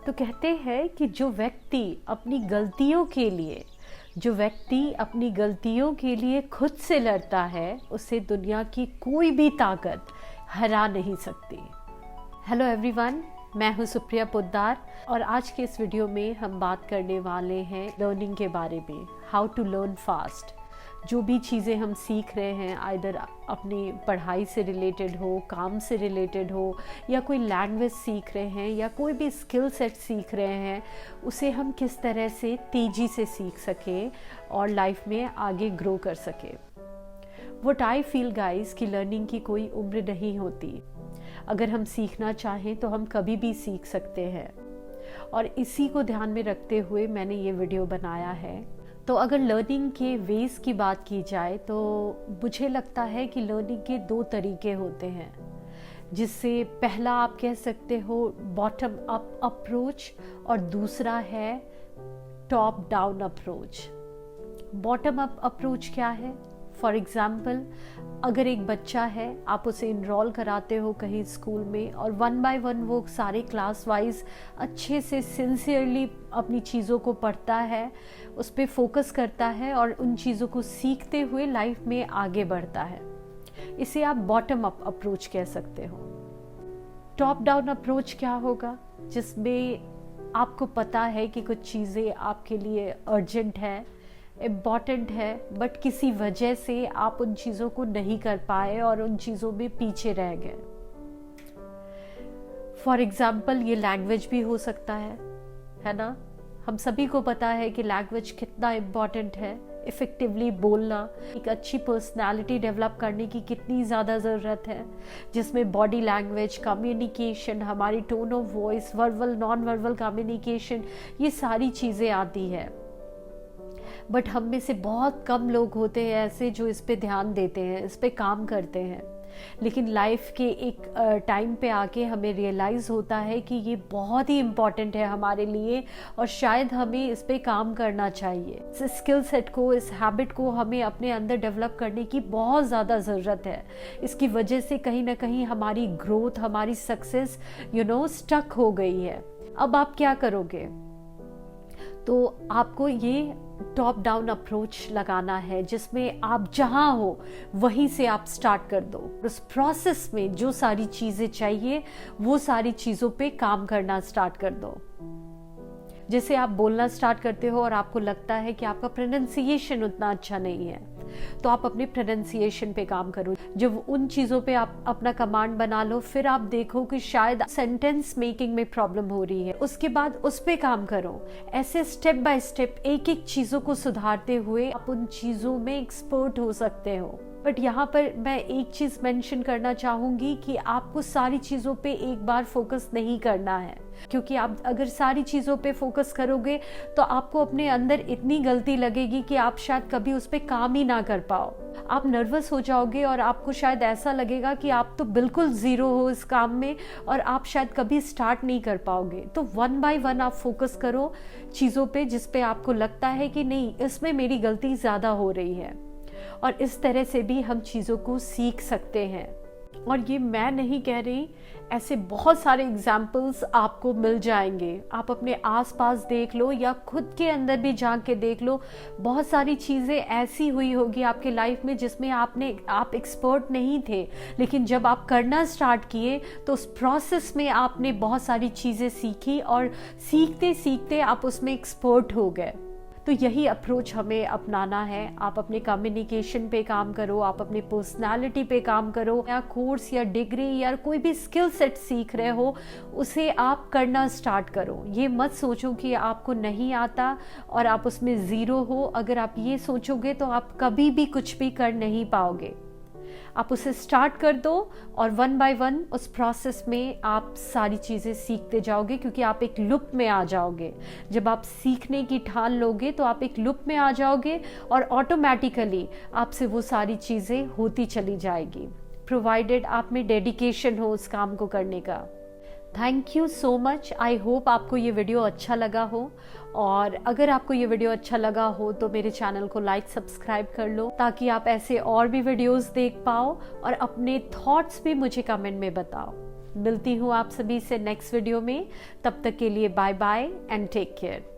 तो कहते हैं कि जो व्यक्ति अपनी गलतियों के लिए खुद से लड़ता है, उसे दुनिया की कोई भी ताकत हरा नहीं सकती। हेलो एवरीवन, मैं हूँ सुप्रिया पोद्दार और आज के इस वीडियो में हम बात करने वाले हैं लर्निंग के बारे में। How to learn fast. जो भी चीज़ें हम सीख रहे हैं, आइदर अपनी पढ़ाई से रिलेटेड हो, काम से रिलेटेड हो, या कोई लैंग्वेज सीख रहे हैं या कोई भी स्किल सेट सीख रहे हैं, उसे हम किस तरह से तेज़ी से सीख सकें और लाइफ में आगे ग्रो कर सकें। व्हाट आई फील गाइस कि लर्निंग की कोई उम्र नहीं होती। अगर हम सीखना चाहें तो हम कभी भी सीख सकते हैं, और इसी को ध्यान में रखते हुए मैंने ये वीडियो बनाया है। तो अगर लर्निंग के वेज की बात की जाए तो मुझे लगता है कि लर्निंग के दो तरीके होते हैं, जिससे पहला आप कह सकते हो बॉटम अप अप्रोच और दूसरा है top down approach. Bottom up approach क्या है? फॉर एग्ज़ाम्पल, अगर एक बच्चा है, आप उसे इनरोल कराते हो कहीं स्कूल में और वन बाय वन वो सारे क्लास वाइज अच्छे से सिंसियरली अपनी चीज़ों को पढ़ता है, उस पर फोकस करता है और उन चीज़ों को सीखते हुए लाइफ में आगे बढ़ता है। इसे आप बॉटम अप अप्रोच कह सकते हो। टॉप डाउन अप्रोच क्या होगा? जिसमें आपको पता है कि कुछ चीज़ें आपके लिए अर्जेंट है, इम्पॉर्टेंट है, बट किसी वजह से आप उन चीज़ों को नहीं कर पाए और उन चीज़ों में पीछे रह गए। फॉर एग्ज़ाम्पल, ये लैंग्वेज भी हो सकता है ना? हम सभी को पता है कि लैंग्वेज कितना इम्पॉर्टेंट है। इफ़ेक्टिवली बोलना, एक अच्छी पर्सनालिटी डेवलप करने की कितनी ज़्यादा ज़रूरत है, जिसमें बॉडी लैंग्वेज, कम्युनिकेशन, हमारी tone of voice, verbal non verbal communication, ये सारी चीज़ें आती है। बट हम में से बहुत कम लोग होते हैं ऐसे जो इस पे ध्यान देते हैं, इस पे काम करते हैं। लेकिन लाइफ के एक टाइम पे आके हमें रियलाइज़ होता है कि ये बहुत ही इम्पॉर्टेंट है हमारे लिए और शायद हमें इस पे काम करना चाहिए। इस स्किल सेट को, इस हैबिट को हमें अपने अंदर डेवलप करने की बहुत ज़्यादा ज़रूरत है। इसकी वजह से कहीं ना कहीं हमारी ग्रोथ, हमारी सक्सेस स्टक हो गई है। अब आप क्या करोगे? तो आपको ये टॉप डाउन अप्रोच लगाना है, जिसमें आप जहां हो वहीं से आप स्टार्ट कर दो। उस प्रोसेस में जो सारी चीज़ें चाहिए वो सारी चीज़ों पे काम करना स्टार्ट कर दो। जैसे आप बोलना स्टार्ट करते हो और आपको लगता है कि आपका प्रोनाउंसिएशन उतना अच्छा नहीं है, तो आप अपने प्रोनाउंसिएशन पे काम करो। जब उन चीज़ों पे आप अपना कमांड बना लो, फिर आप देखो कि शायद सेंटेंस मेकिंग में प्रॉब्लम हो रही है, उसके बाद उस पे काम करो। ऐसे स्टेप बाय स्टेप एक एक चीज़ों को सुधारते हुए आप उन चीज़ों में एक्सपर्ट हो सकते हो। बट यहाँ पर मैं एक चीज़ मेंशन करना चाहूँगी कि आपको सारी चीज़ों पे एक बार फोकस नहीं करना है, क्योंकि आप अगर सारी चीज़ों पे फोकस करोगे तो आपको अपने अंदर इतनी गलती लगेगी कि आप शायद कभी उस पे काम ही ना कर पाओ। आप नर्वस हो जाओगे और आपको शायद ऐसा लगेगा कि आप तो बिल्कुल ज़ीरो हो इस काम में और आप शायद कभी स्टार्ट नहीं कर पाओगे। तो वन बाय वन आप फोकस करो चीज़ों पे जिस पे आपको लगता है कि नहीं, इसमें मेरी गलती ज़्यादा हो रही है, और इस तरह से भी हम चीज़ों को सीख सकते हैं। और ये मैं नहीं कह रही, ऐसे बहुत सारे एग्जाम्पल्स आपको मिल जाएंगे। आप अपने आसपास देख लो या खुद के अंदर भी झांक के देख लो, बहुत सारी चीज़ें ऐसी हुई होगी आपके लाइफ में जिसमें आप एक्सपर्ट नहीं थे, लेकिन जब आप करना स्टार्ट किए तो उस प्रोसेस में आपने बहुत सारी चीज़ें सीखी और सीखते सीखते आप उसमें एक्सपर्ट हो गए। तो यही अप्रोच हमें अपनाना है। आप अपने कम्युनिकेशन पे काम करो, आप अपने पर्सनालिटी पे काम करो, या कोर्स या डिग्री या कोई भी स्किल सेट सीख रहे हो उसे आप करना स्टार्ट करो। ये मत सोचो कि आपको नहीं आता और आप उसमें ज़ीरो हो। अगर आप ये सोचोगे तो आप कभी भी कुछ भी कर नहीं पाओगे। आप उसे स्टार्ट कर दो और वन बाय वन उस प्रोसेस में आप सारी चीज़ें सीखते जाओगे, क्योंकि आप एक लूप में आ जाओगे। जब आप सीखने की ठान लोगे तो आप एक लूप में आ जाओगे और ऑटोमेटिकली आपसे वो सारी चीज़ें होती चली जाएगी, प्रोवाइडेड आप में डेडिकेशन हो उस काम को करने का। Thank you so much. I hope आपको ये वीडियो अच्छा लगा हो, और अगर आपको ये वीडियो अच्छा लगा हो तो मेरे चैनल को लाइक सब्सक्राइब कर लो, ताकि आप ऐसे और भी वीडियोस देख पाओ और अपने थॉट्स भी मुझे कमेंट में बताओ। मिलती हूँ आप सभी से नेक्स्ट वीडियो में। तब तक के लिए bye bye and take care.